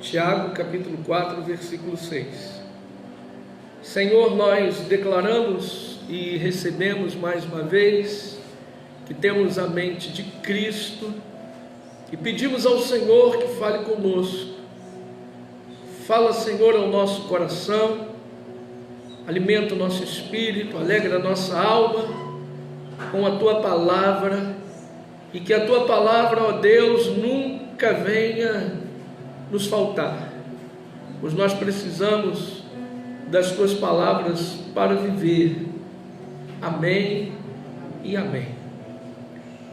Tiago, capítulo 4, versículo 6. Senhor, nós declaramos e recebemos mais uma vez que temos a mente de Cristo e pedimos ao Senhor que fale conosco. Fala, Senhor, ao nosso coração, alimenta o nosso espírito, alegra a nossa alma com a Tua palavra, e que a Tua palavra, ó Deus, nunca venha nos faltar, pois nós precisamos das Tuas palavras para viver. Amém e amém.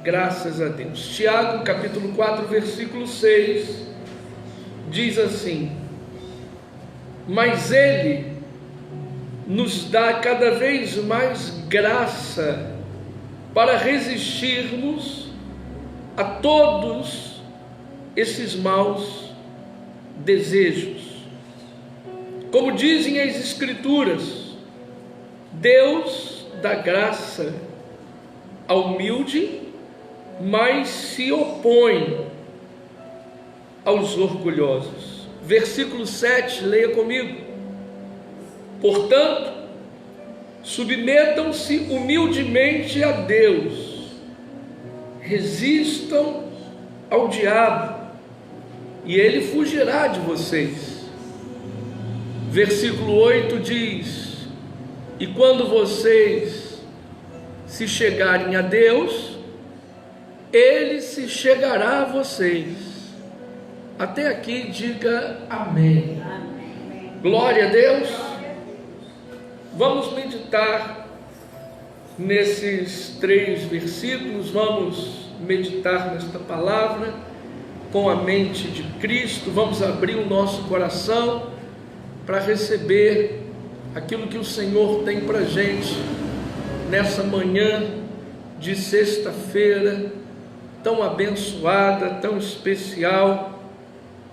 Graças a Deus. Tiago, capítulo 4, versículo 6, diz assim: mas Ele nos dá cada vez mais graça para resistirmos a todos esses maus desejos. Como dizem as Escrituras, Deus dá graça ao humilde, mas se opõe aos orgulhosos. Versículo 7, leia comigo. Portanto, submetam-se humildemente a Deus, resistam ao diabo, e ele fugirá de vocês. Versículo 8 diz: e quando vocês se chegarem a Deus, Ele se chegará a vocês. Até aqui diga amém. Amém. Glória a Deus. Vamos meditar nesses 3 versículos, vamos meditar nesta palavra com a mente de Cristo. Vamos abrir o nosso coração para receber aquilo que o Senhor tem para a gente nessa manhã de sexta-feira, tão abençoada, tão especial,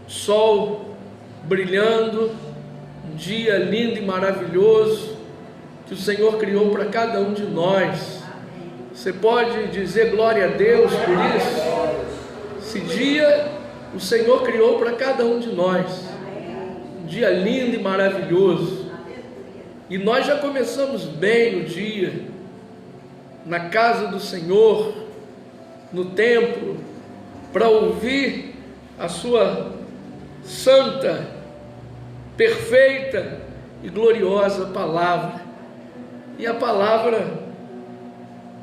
sol brilhando, um dia lindo e maravilhoso que o Senhor criou para cada um de nós. Você pode dizer glória a Deus por isso? Esse dia o Senhor criou para cada um de nós, um dia lindo e maravilhoso, e nós já começamos bem o dia, na casa do Senhor, no templo, para ouvir a sua santa, perfeita e gloriosa palavra. E a palavra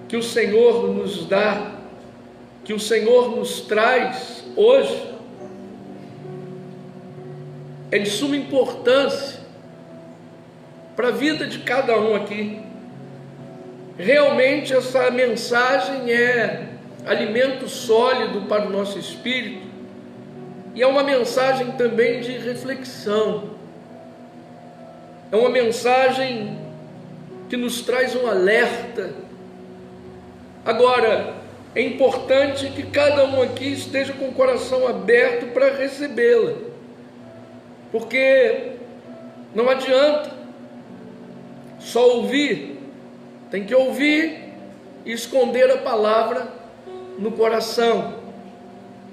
que o Senhor nos dá, que o Senhor nos traz hoje, é de suma importância para a vida de cada um aqui. Realmente essa mensagem é alimento sólido para o nosso espírito, e é uma mensagem também de reflexão, é uma mensagem que nos traz um alerta. Agora, é importante que cada um aqui esteja com o coração aberto para recebê-la, porque não adianta só ouvir, tem que ouvir e esconder a palavra no coração,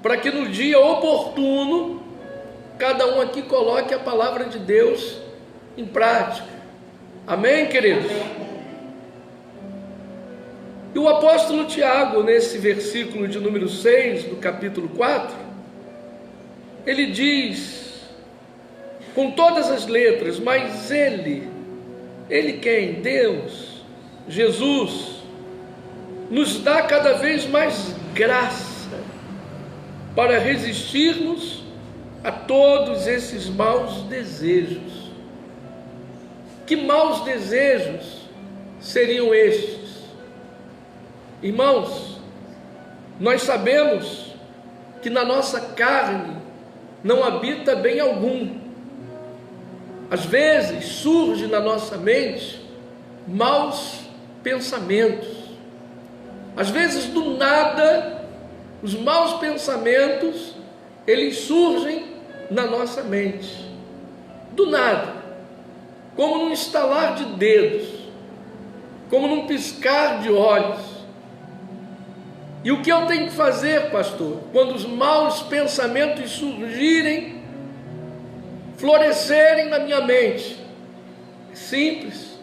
para que no dia oportuno cada um aqui coloque a palavra de Deus em prática. Amém, queridos? E o apóstolo Tiago, nesse versículo de número 6 do capítulo 4, ele diz com todas as letras: mas Ele quem? Deus, Jesus, nos dá cada vez mais graça para resistirmos a todos esses maus desejos. Que maus desejos seriam estes? Irmãos, nós sabemos que na nossa carne não habita bem algum. Às vezes surge na nossa mente maus pensamentos. Às vezes do nada, os maus pensamentos, eles surgem na nossa mente. Do nada, como num estalar de dedos, como num piscar de olhos. E o que eu tenho que fazer, pastor, quando os maus pensamentos surgirem florescerem na minha mente? É simples.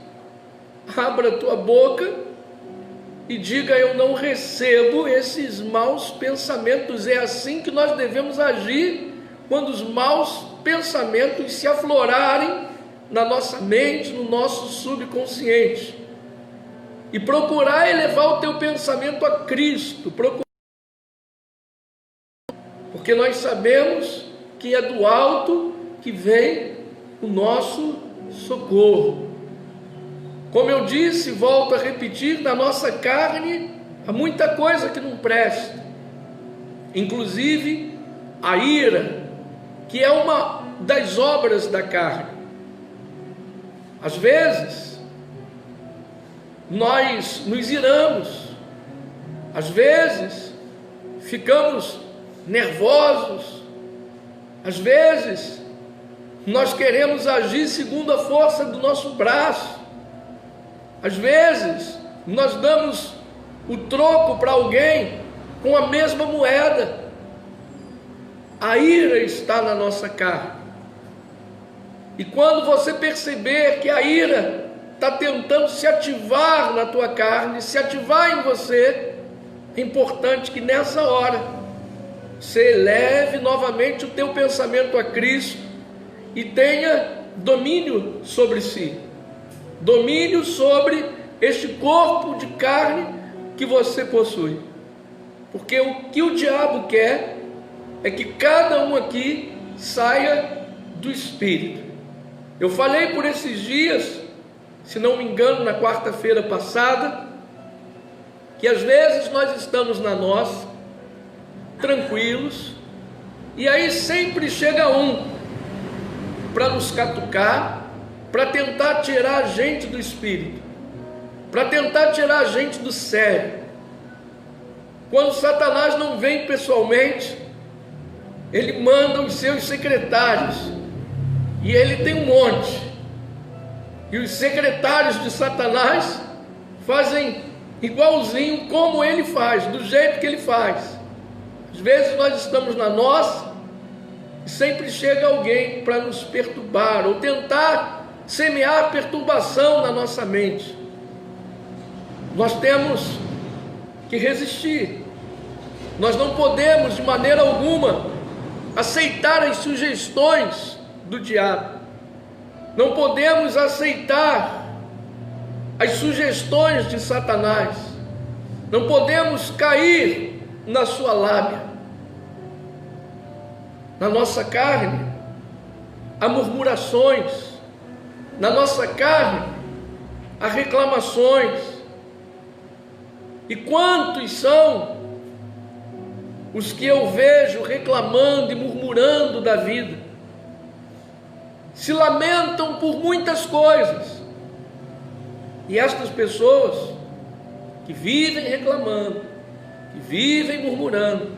Abra a tua boca e diga: eu não recebo esses maus pensamentos. É assim que nós devemos agir quando os maus pensamentos se aflorarem na nossa mente, no nosso subconsciente. E procurar elevar o teu pensamento a Cristo, porque nós sabemos que é do alto que vem o nosso socorro. Como eu disse, volto a repetir, na nossa carne há muita coisa que não presta, inclusive a ira, que é uma das obras da carne. Às vezes nós nos iramos, às vezes ficamos nervosos, às vezes nós queremos agir segundo a força do nosso braço, às vezes nós damos o troco para alguém com a mesma moeda. A ira está na nossa carne. E quando você perceber que a ira está tentando se ativar na tua carne, se ativar em você, é importante que nessa hora você eleve novamente o teu pensamento a Cristo e tenha domínio sobre si, domínio sobre este corpo de carne que você possui. Porque o que o diabo quer é que cada um aqui saia do Espírito. Eu falei por esses dias, se não me engano, na quarta-feira passada, que às vezes nós estamos na nossa, tranquilos, e aí sempre chega um para nos catucar, para tentar tirar a gente do Espírito, para tentar tirar a gente do sério. Quando Satanás não vem pessoalmente, ele manda os seus secretários, e ele tem um monte, e os secretários de Satanás fazem igualzinho como ele faz, do jeito que ele faz. Às vezes nós estamos na nossa, e sempre chega alguém para nos perturbar, ou tentar semear perturbação na nossa mente. Nós temos que resistir. Nós não podemos de maneira alguma aceitar as sugestões do diabo. Não podemos aceitar as sugestões de Satanás. Não podemos cair na sua lábia. Na nossa carne há murmurações, na nossa carne há reclamações. E quantos são os que eu vejo reclamando e murmurando da vida? Se lamentam por muitas coisas. E estas pessoas que vivem reclamando, que vivem murmurando,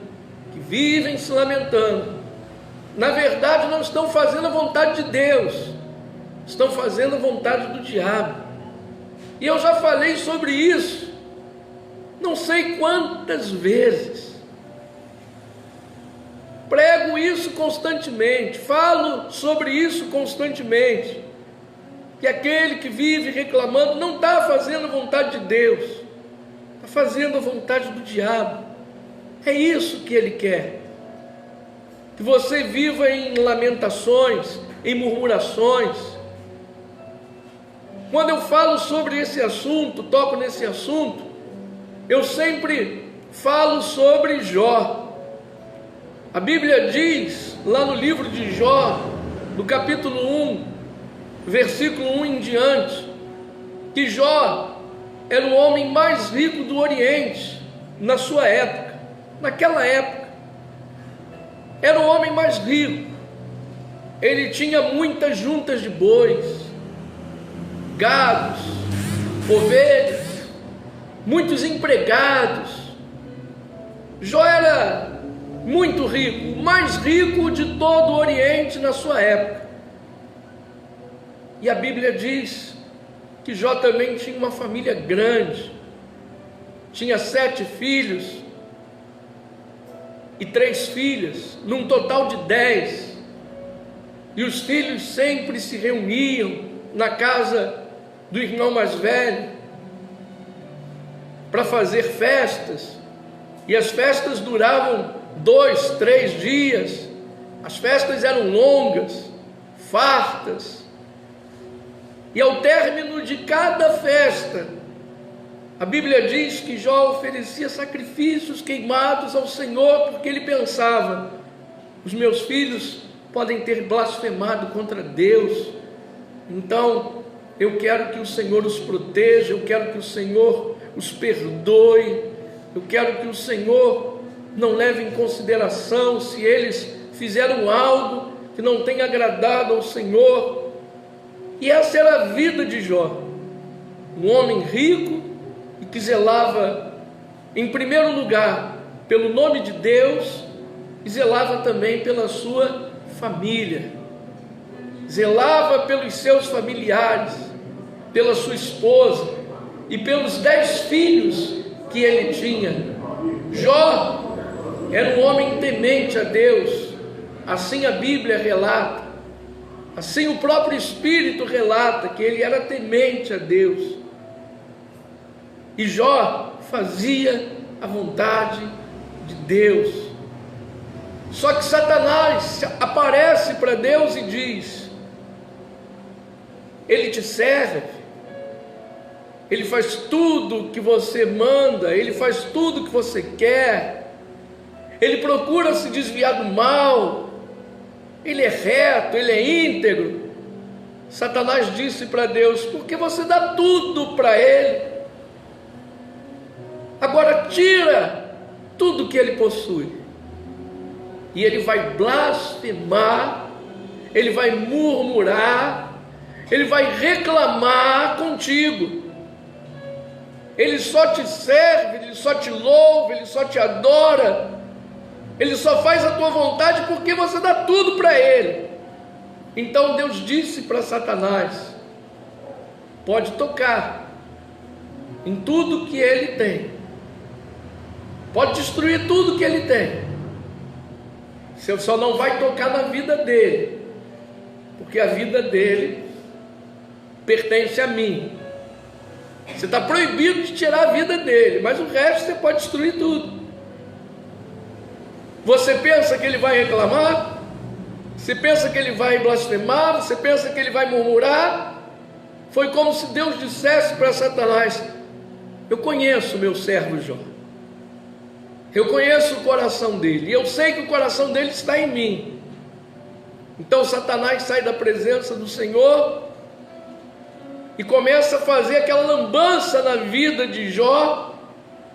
que vivem se lamentando, na verdade não estão fazendo a vontade de Deus, estão fazendo a vontade do diabo. E eu já falei sobre isso, não sei quantas vezes. Prego isso constantemente, falo sobre isso constantemente, que aquele que vive reclamando não está fazendo a vontade de Deus, está fazendo a vontade do diabo. É isso que ele quer, que você viva em lamentações, em murmurações. Quando eu falo sobre esse assunto, toco nesse assunto, eu sempre falo sobre Jó. A Bíblia diz, lá no livro de Jó, no capítulo 1, versículo 1 em diante, que Jó era o homem mais rico do Oriente, na sua época, naquela época. Era o homem mais rico. Ele tinha muitas juntas de bois, gados, ovelhas, muitos empregados. Jó era muito rico, o mais rico de todo o Oriente na sua época. E a Bíblia diz que Jó também tinha uma família grande, tinha 7 filhos e 3 filhas, num total de 10. e os filhos sempre se reuniam na casa do irmão mais velho para fazer festas, e as festas duravam 2, 3 dias. As festas eram longas, fartas, e ao término de cada festa, a Bíblia diz que Jó oferecia sacrifícios queimados ao Senhor, porque ele pensava: os meus filhos podem ter blasfemado contra Deus, então eu quero que o Senhor os proteja, eu quero que o Senhor os perdoe, eu quero que o Senhor não leve em consideração se eles fizeram algo que não tenha agradado ao Senhor. E essa era a vida de Jó, um homem rico e que zelava em primeiro lugar pelo nome de Deus, e zelava também pela sua família, zelava pelos seus familiares, pela sua esposa e pelos 10 filhos que ele tinha. Jó era um homem temente a Deus, assim a Bíblia relata, assim o próprio Espírito relata que ele era temente a Deus. E Jó fazia a vontade de Deus. Só que Satanás aparece para Deus e diz: ele te serve, ele faz tudo que você manda, ele faz tudo que você quer, ele procura se desviar do mal, ele é reto, ele é íntegro. Satanás disse para Deus: porque você dá tudo para ele, agora tira tudo que ele possui. E ele vai blasfemar, ele vai murmurar, ele vai reclamar contigo. Ele só te serve, ele só te louva, ele só te adora, ele só faz a tua vontade porque você dá tudo para ele. Então Deus disse para Satanás: pode tocar em tudo que ele tem, pode destruir tudo que ele tem, você só não vai tocar na vida dele, porque a vida dele pertence a mim. Você está proibido de tirar a vida dele, mas o resto você pode destruir tudo. Você pensa que ele vai reclamar? Você pensa que ele vai blasfemar? Você pensa que ele vai murmurar? Foi como se Deus dissesse para Satanás: eu conheço o meu servo Jó, eu conheço o coração dele, e eu sei que o coração dele está em mim. Então Satanás sai da presença do Senhor e começa a fazer aquela lambança na vida de Jó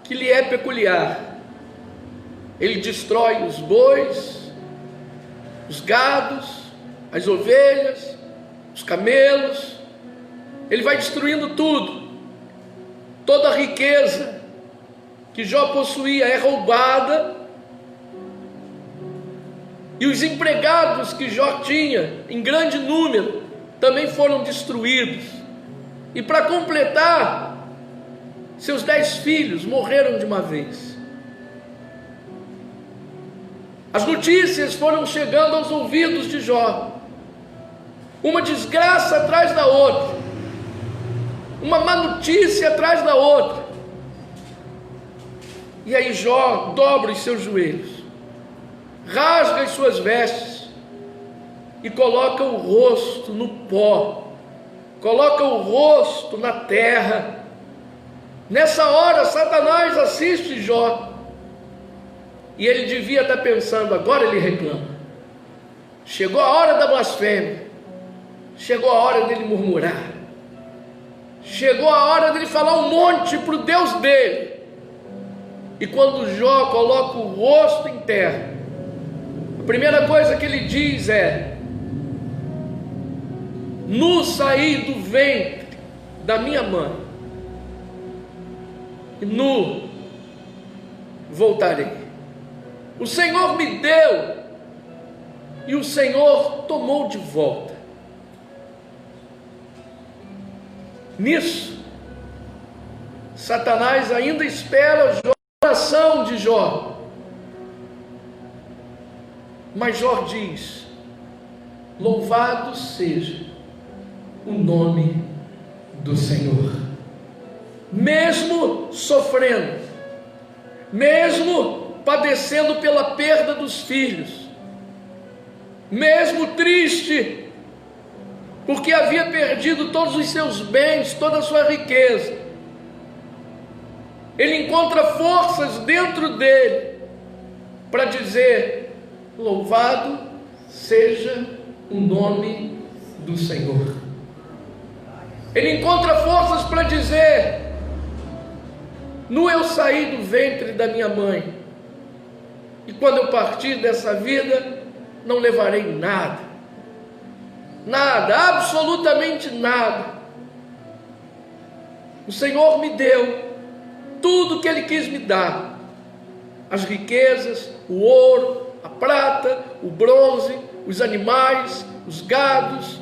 que lhe é peculiar. Ele destrói os bois, os gados, as ovelhas, os camelos, ele vai destruindo tudo. Toda a riqueza que Jó possuía é roubada, e os empregados que Jó tinha em grande número também foram destruídos. E para completar, seus 10 filhos morreram de uma vez. As notícias foram chegando aos ouvidos de Jó, uma desgraça atrás da outra, uma má notícia atrás da outra. E aí Jó dobra os seus joelhos, rasga as suas vestes e coloca o rosto no pó, coloca o rosto na terra. Nessa hora Satanás assiste Jó, e ele devia estar pensando: agora ele reclama, chegou a hora da blasfêmia, chegou a hora dele murmurar, chegou a hora dele falar um monte para o Deus dele. E quando Jó coloca o rosto em terra, a primeira coisa que ele diz é: nu saí do ventre da minha mãe, e nu voltarei. O Senhor me deu, e o Senhor tomou de volta. Nisso, Satanás ainda espera Jó, a oração de Jó. Mas Jó diz: Louvado seja o nome do Senhor. Mesmo sofrendo, mesmo padecendo pela perda dos filhos, mesmo triste, porque havia perdido todos os seus bens, toda a sua riqueza, ele encontra forças dentro dele para dizer: louvado seja o nome do Senhor. Ele encontra forças para dizer: no eu saí do ventre da minha mãe, e quando eu partir dessa vida, não levarei nada, nada, absolutamente nada. O Senhor me deu tudo que Ele quis me dar: as riquezas, o ouro, a prata, o bronze, os animais, os gados,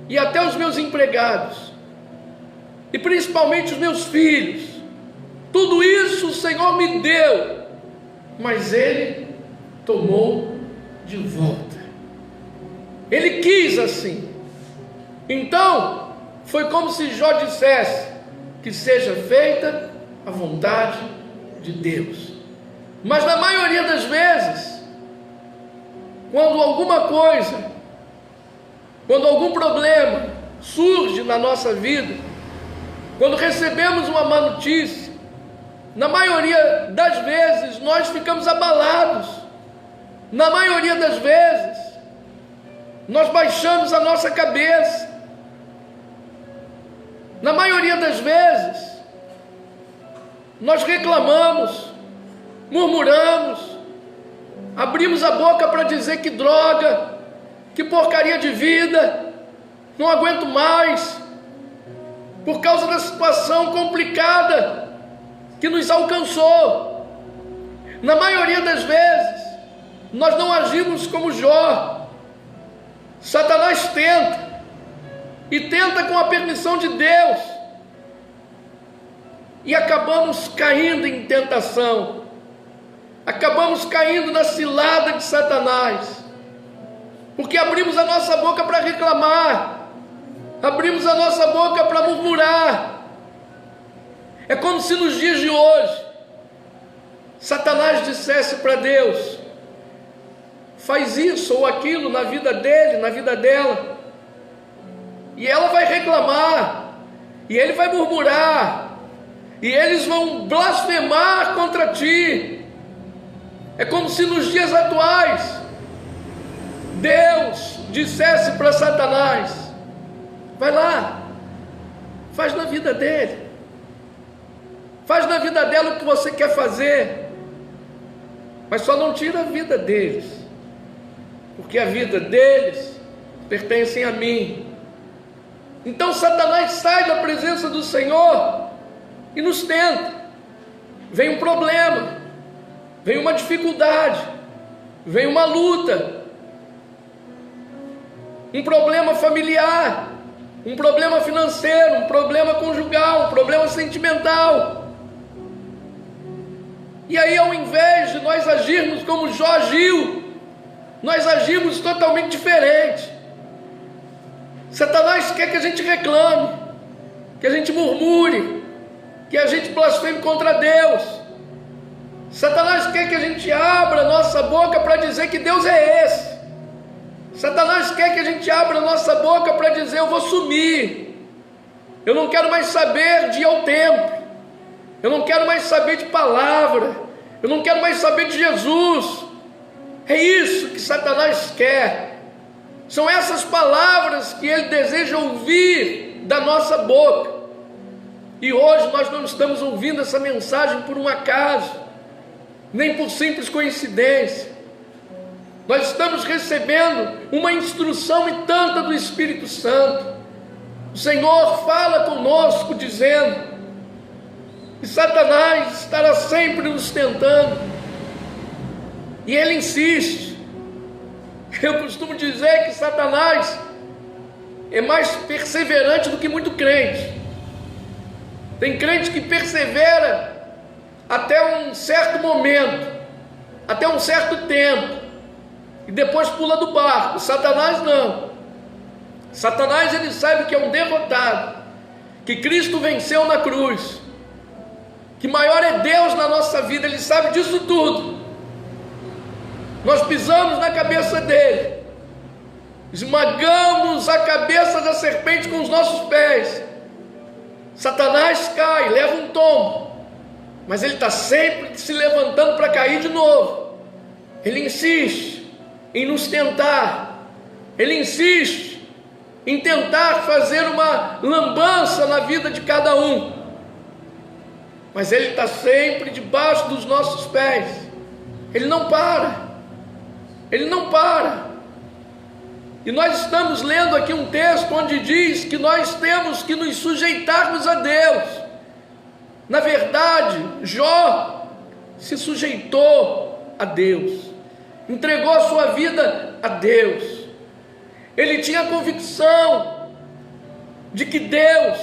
e até os meus empregados, e principalmente os meus filhos. Tudo isso o Senhor me deu, mas Ele tomou de volta. Ele quis assim. Então foi como se Jó dissesse: que seja feita a vontade de Deus. Mas na maioria das vezes, quando alguma coisa, quando algum problema surge na nossa vida, quando recebemos uma má notícia, na maioria das vezes nós ficamos abalados. Na maioria das vezes nós baixamos a nossa cabeça. Na maioria das vezes nós reclamamos, murmuramos, abrimos a boca para dizer: que droga, que porcaria de vida, não aguento mais, por causa da situação complicada que nos alcançou. Na maioria das vezes nós não agimos como Jó. Satanás tenta, e tenta com a permissão de Deus, e acabamos caindo em tentação, acabamos caindo na cilada de Satanás, porque abrimos a nossa boca para reclamar, abrimos a nossa boca para murmurar. É como se nos dias de hoje Satanás dissesse para Deus: faz isso ou aquilo na vida dele, na vida dela, e ela vai reclamar, e ele vai murmurar, e eles vão blasfemar contra ti. É como se nos dias atuais Deus dissesse para Satanás: vai lá, faz na vida dele, faz na vida dela o que você quer fazer, mas só não tira a vida deles, porque a vida deles pertence a mim. Então Satanás sai da presença do Senhor e nos tenta. Vem um problema, vem uma dificuldade, vem uma luta, um problema familiar, um problema financeiro, um problema conjugal, um problema sentimental. E aí, ao invés de nós agirmos como Jó agiu, nós agimos totalmente diferente. Satanás quer que a gente reclame, que a gente murmure, que a gente blasfeme contra Deus. Satanás quer que a gente abra a nossa boca para dizer que Deus é esse. Satanás quer que a gente abra a nossa boca para dizer: eu vou sumir, eu não quero mais saber de ir ao templo, eu não quero mais saber de palavra, eu não quero mais saber de Jesus. É isso que Satanás quer. São essas palavras que ele deseja ouvir da nossa boca. E hoje nós não estamos ouvindo essa mensagem por um acaso, nem por simples coincidência. Nós estamos recebendo uma instrução e tanta do Espírito Santo. O Senhor fala conosco dizendo: e Satanás estará sempre nos tentando, e ele insiste. Eu costumo dizer que Satanás é mais perseverante do que muito crente. Tem crente que persevera até um certo momento, até um certo tempo, e depois pula do barco. Satanás não. Satanás, ele sabe que é um derrotado, que Cristo venceu na cruz, que maior é Deus na nossa vida. Ele sabe disso tudo. Nós pisamos na cabeça dele, esmagamos a cabeça da serpente com os nossos pés. Satanás cai, leva um tombo, mas ele está sempre se levantando para cair de novo. Ele insiste em nos tentar, ele insiste em tentar fazer uma lambança na vida de cada um, mas ele está sempre debaixo dos nossos pés. Ele não para, ele não para. E nós estamos lendo aqui um texto onde diz que nós temos que nos sujeitarmos a Deus. Na verdade, Jó se sujeitou a Deus, entregou a sua vida a Deus. Ele tinha convicção de que Deus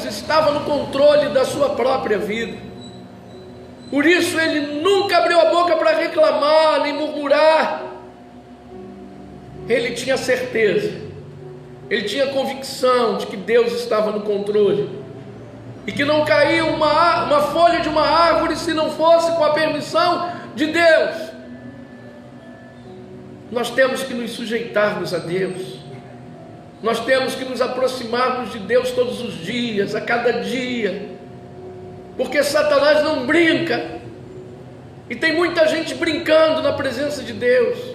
estava no controle da sua própria vida. Por isso ele nunca abriu a boca para reclamar, nem murmurar. Ele tinha certeza, ele tinha convicção de que Deus estava no controle, e que não caía uma folha de uma árvore se não fosse com a permissão de Deus. Nós temos que nos sujeitarmos a Deus, nós temos que nos aproximarmos de Deus todos os dias, a cada dia, porque Satanás não brinca, e tem muita gente brincando na presença de Deus.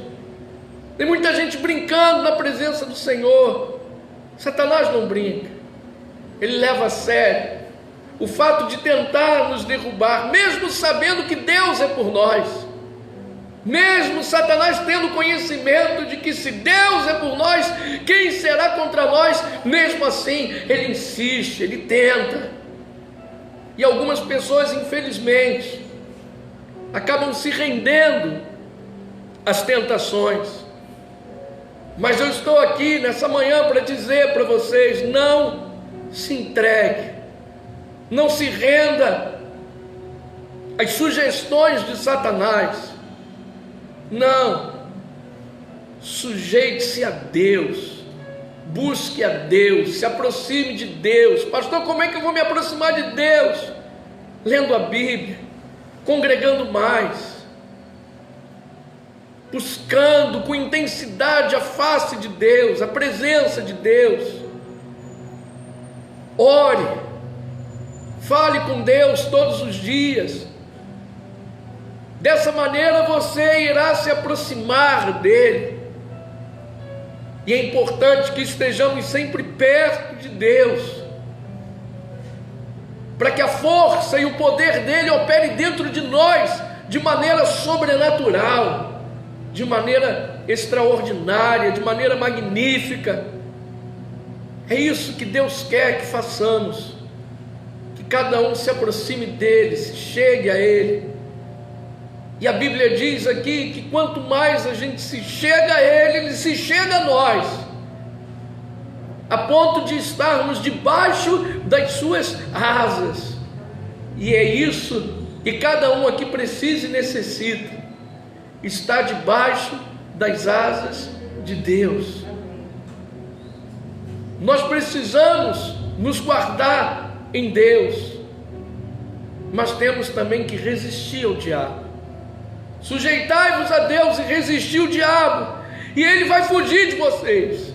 Tem muita gente brincando na presença do Senhor. Satanás não brinca, ele leva a sério o fato de tentar nos derrubar, mesmo sabendo que Deus é por nós, mesmo Satanás tendo conhecimento de que se Deus é por nós, quem será contra nós? Mesmo assim, ele insiste, ele tenta. E algumas pessoas, infelizmente, acabam se rendendo às tentações. Mas eu estou aqui nessa manhã para dizer para vocês: não se entregue, não se renda às sugestões de Satanás. Não, sujeite-se a Deus, busque a Deus, se aproxime de Deus. Pastor, como é que eu vou me aproximar de Deus? Lendo a Bíblia, congregando mais, buscando com intensidade a face de Deus, a presença de Deus. Ore, fale com Deus todos os dias. Dessa maneira você irá se aproximar dele. E é importante que estejamos sempre perto de Deus, para que a força e o poder dele opere dentro de nós de maneira sobrenatural, de maneira extraordinária, de maneira magnífica. É isso que Deus quer que façamos, que cada um se aproxime dele, se chegue a ele. E a Bíblia diz aqui que quanto mais a gente se chega a ele, ele se chega a nós, a ponto de estarmos debaixo das suas asas. E é isso que cada um aqui precisa e necessita: está debaixo das asas de Deus. Nós precisamos nos guardar em Deus, mas temos também que resistir ao diabo. Sujeitai-vos a Deus e resistir o diabo, e ele vai fugir de vocês.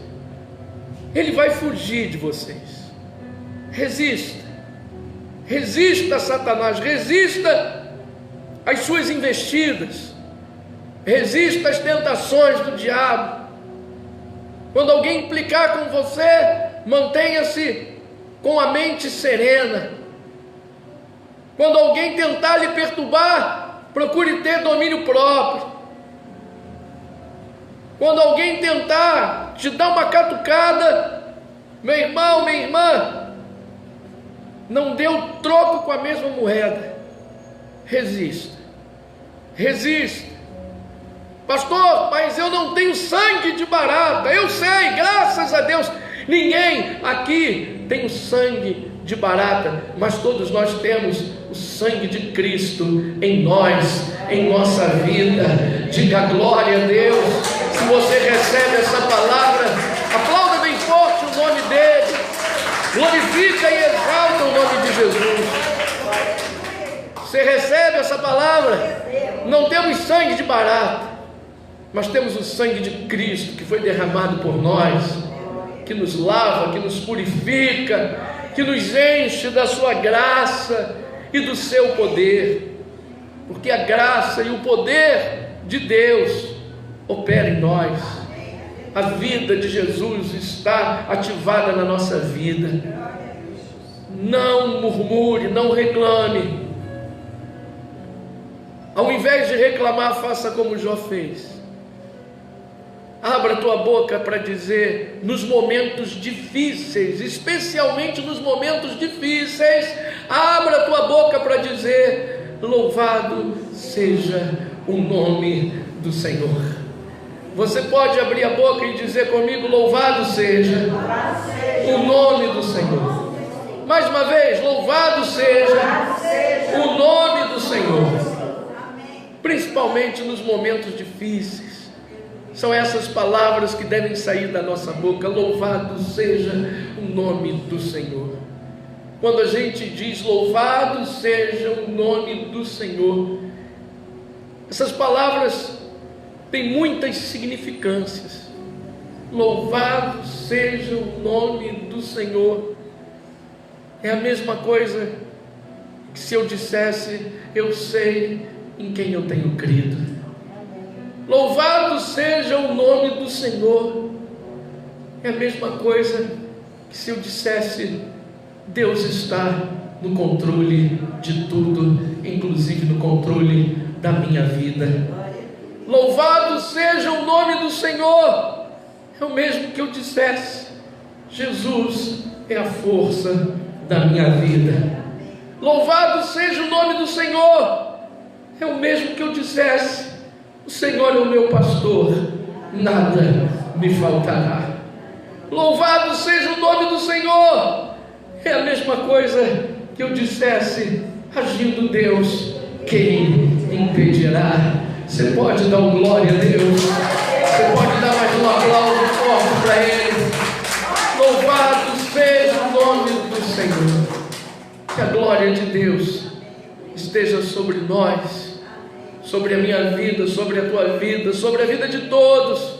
Ele vai fugir de vocês. Resista, resista a Satanás, resista às suas investidas, resista às tentações do diabo. Quando alguém implicar com você, mantenha-se com a mente serena. Quando alguém tentar lhe perturbar, procure ter domínio próprio. Quando alguém tentar te dar uma catucada, meu irmão, minha irmã, não dê o troco com a mesma moeda. Resista, resista. Pastor, mas eu não tenho sangue de barata. Eu sei, graças a Deus, ninguém aqui tem o sangue de barata, mas todos nós temos o sangue de Cristo em nós, em nossa vida. Diga glória a Deus. Se você recebe essa palavra, aplauda bem forte o nome dele, glorifica e exalta o nome de Jesus. Você recebe essa palavra? Não temos sangue de barata, mas temos o sangue de Cristo que foi derramado por nós, que nos lava, que nos purifica, que nos enche da sua graça e do seu poder, porque a graça e o poder de Deus opera em nós. A vida de Jesus está ativada na nossa vida. Não murmure, não reclame. Ao invés de reclamar, faça como Jó fez. Abra tua boca para dizer, nos momentos difíceis, especialmente nos momentos difíceis, abra tua boca para dizer, louvado seja o nome do Senhor. Você pode abrir a boca e dizer comigo, louvado seja o nome do Senhor. Mais uma vez, louvado seja o nome do Senhor. Principalmente nos momentos difíceis, são essas palavras que devem sair da nossa boca, louvado seja o nome do Senhor. Quando a gente diz louvado seja o nome do Senhor, essas palavras têm muitas significâncias. Louvado seja o nome do Senhor é a mesma coisa que se eu dissesse, eu sei em quem eu tenho crido. Louvado seja o nome do Senhor é a mesma coisa que se eu dissesse, Deus está no controle de tudo, inclusive no controle da minha vida. Louvado seja o nome do Senhor é o mesmo que eu dissesse, Jesus é a força da minha vida. Louvado seja o nome do Senhor é o mesmo que eu dissesse, o Senhor é o meu pastor, nada me faltará. Louvado seja o nome do Senhor é a mesma coisa que eu dissesse, agindo Deus, quem impedirá? Você pode dar um glória a Deus? Você pode dar mais um aplauso forte para Ele? Louvado seja o nome do Senhor. Que a glória de Deus esteja sobre nós, sobre a minha vida, sobre a tua vida, sobre a vida de todos.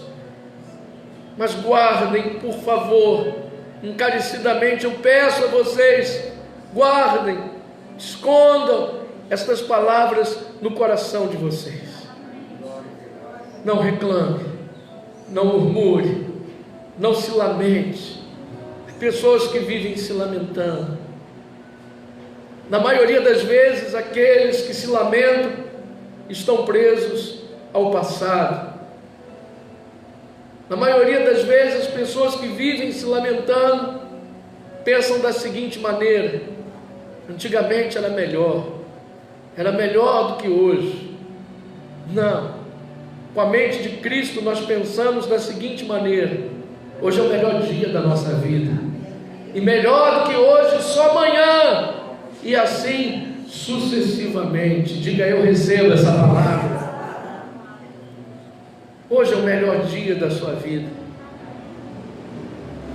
Mas guardem, por favor, encarecidamente eu peço a vocês, guardem, escondam estas palavras no coração de vocês. Não reclame, não murmure, não se lamente. Pessoas que vivem se lamentando. Na maioria das vezes, aqueles que se lamentam estão presos ao passado. Na maioria das vezes, as pessoas que vivem se lamentando pensam da seguinte maneira: antigamente era melhor do que hoje. Não, com a mente de Cristo nós pensamos da seguinte maneira: hoje é o melhor dia da nossa vida, e melhor do que hoje só amanhã, e assim sucessivamente. Diga, eu recebo essa palavra. Hoje é o melhor dia da sua vida.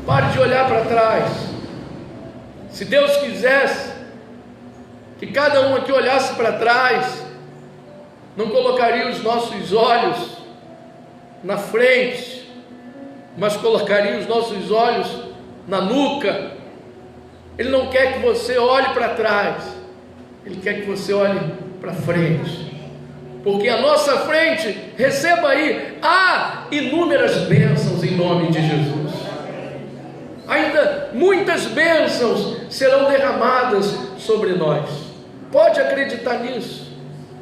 Pare de olhar para trás. Se Deus quisesse que cada um aqui olhasse para trás, não colocaria os nossos olhos na frente, mas colocaria os nossos olhos na nuca. Ele não quer que você olhe para trás, Ele quer que você olhe para frente, porque a nossa frente, receba aí, há inúmeras bênçãos em nome de Jesus. Ainda muitas bênçãos serão derramadas sobre nós. Pode acreditar nisso,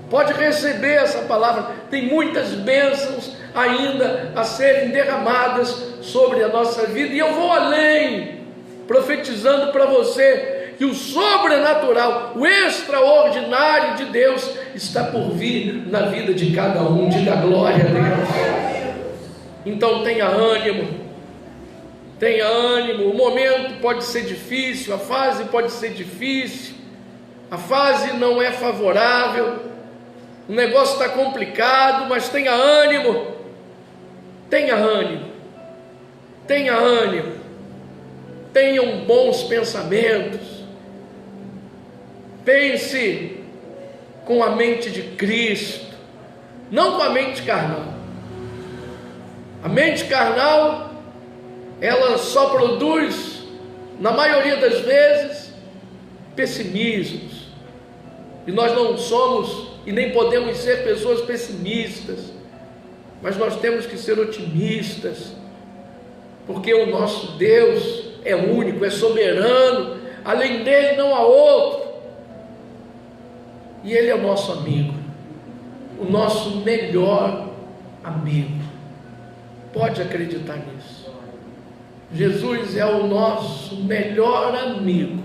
pode receber essa palavra. Tem muitas bênçãos ainda a serem derramadas sobre a nossa vida, e eu vou além, profetizando para você que o sobrenatural, o extraordinário de Deus está por vir na vida de cada um. Diga glória a Deus. Então tenha ânimo, Tenha ânimo, o momento pode ser difícil, a fase pode ser difícil, a fase não é favorável, o negócio está complicado, mas tenha ânimo, tenha ânimo, tenha ânimo, tenham bons pensamentos, pense com a mente de Cristo, não com a mente carnal. A mente carnal, ela só produz, na maioria das vezes, pessimismos, e nós não somos e nem podemos ser pessoas pessimistas, mas nós temos que ser otimistas, porque o nosso Deus é único, é soberano, além dele não há outro, e ele é o nosso amigo, o nosso melhor amigo. Pode acreditar nisso. Jesus é o nosso melhor amigo.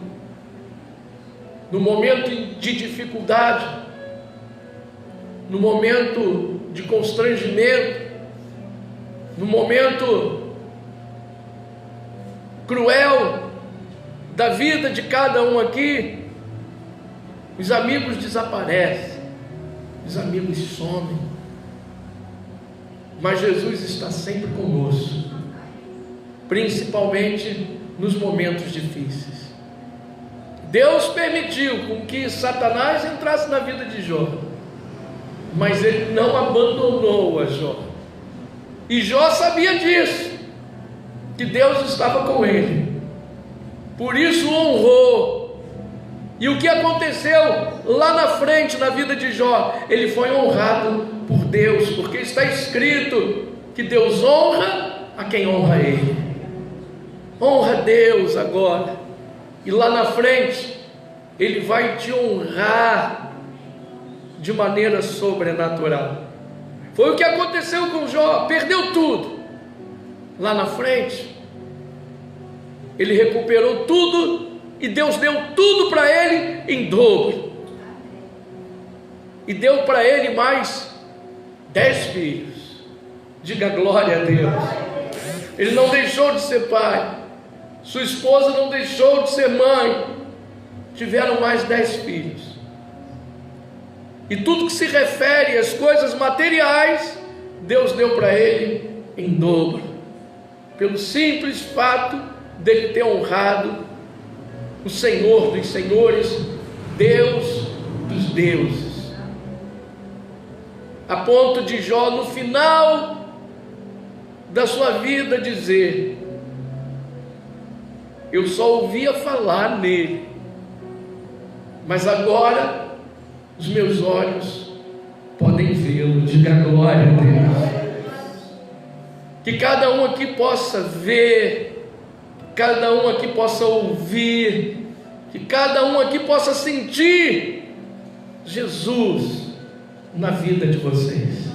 No momento de dificuldade, no momento de constrangimento, no momento cruel da vida de cada um aqui, os amigos desaparecem, os amigos somem, mas Jesus está sempre conosco, principalmente nos momentos difíceis. Deus permitiu com que Satanás entrasse na vida de Jó, mas ele não abandonou a Jó, e Jó sabia disso, que Deus estava com ele, por isso o honrou. E o que aconteceu lá na frente na vida de Jó? Ele foi honrado por Deus, porque está escrito que Deus honra a quem honra ele. Honra Deus agora, e lá na frente ele vai te honrar de maneira sobrenatural. Foi o que aconteceu com Jó, perdeu tudo. Lá na frente ele recuperou tudo, e Deus deu tudo para ele em dobro, e deu para ele mais 10 filhos. Diga glória a Deus. Ele não deixou de ser pai, sua esposa não deixou de ser mãe, tiveram mais 10 filhos. E tudo que se refere às coisas materiais, Deus deu para ele em dobro, pelo simples fato dele ter honrado o Senhor dos senhores, Deus dos deuses, a ponto de Jó, no final da sua vida, dizer: eu só ouvia falar nele, mas agora os meus olhos podem vê-lo. Diga glória a Deus. Que cada um aqui possa ver, cada um aqui possa ouvir, que cada um aqui possa sentir Jesus na vida de vocês.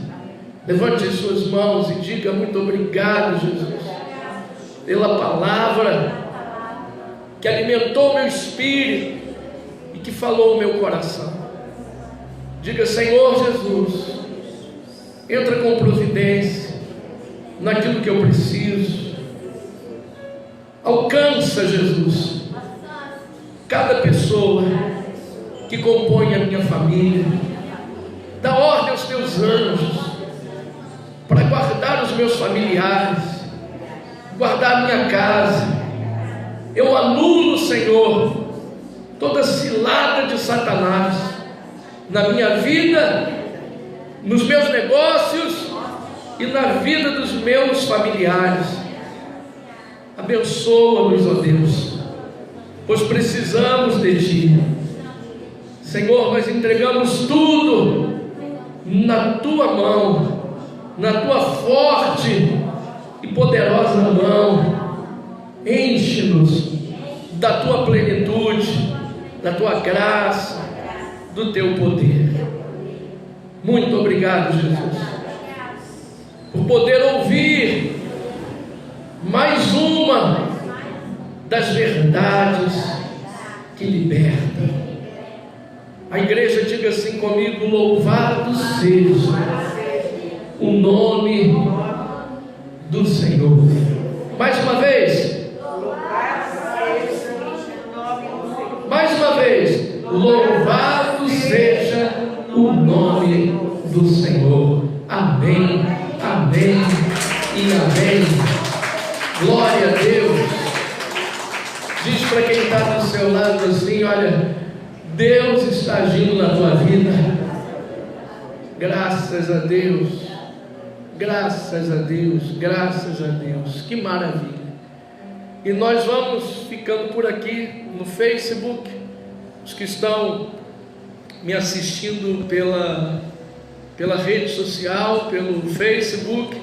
Levante as suas mãos e diga: muito obrigado, Jesus, pela palavra que alimentou meu espírito e que falou o meu coração. Diga: Senhor Jesus, entra com providência naquilo que eu preciso. Alcança, Jesus, cada pessoa que compõe a minha família. Dá ordem aos teus anjos para guardar os meus familiares, guardar a minha casa. Eu anulo, Senhor, toda cilada de Satanás na minha vida, nos meus negócios e na vida dos meus familiares. Abençoa-nos, ó Deus, pois precisamos de Ti. Senhor, nós entregamos tudo na Tua mão, na Tua forte e poderosa mão. Enche-nos da Tua plenitude, da Tua graça, do Teu poder. Muito obrigado, Jesus, por poder ouvir mais uma das verdades que liberta. A igreja diga assim comigo: louvado seja o nome do Senhor. Mais uma vez. Louvado seja o nome do Senhor. Amém, amém e amém. Glória a Deus. Diz para quem está do seu lado assim: olha, Deus está agindo na tua vida. Graças a Deus, graças a Deus, graças a Deus. Que maravilha. E nós vamos ficando por aqui no Facebook. Os que estão me assistindo pela rede social, pelo Facebook,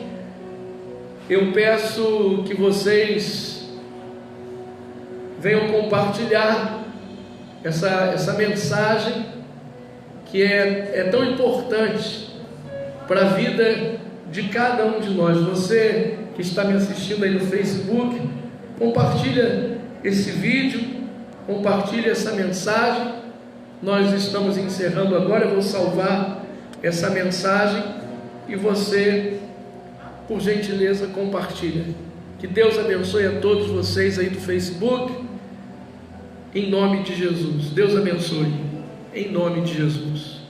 eu peço que vocês venham compartilhar essa mensagem que é tão importante para a vida de cada um de nós. Você que está me assistindo aí no Facebook, compartilha esse vídeo, compartilha essa mensagem. Nós estamos encerrando agora. Eu vou salvar essa mensagem e você, por gentileza, compartilha. Que Deus abençoe a todos vocês aí do Facebook, em nome de Jesus. Deus abençoe, em nome de Jesus.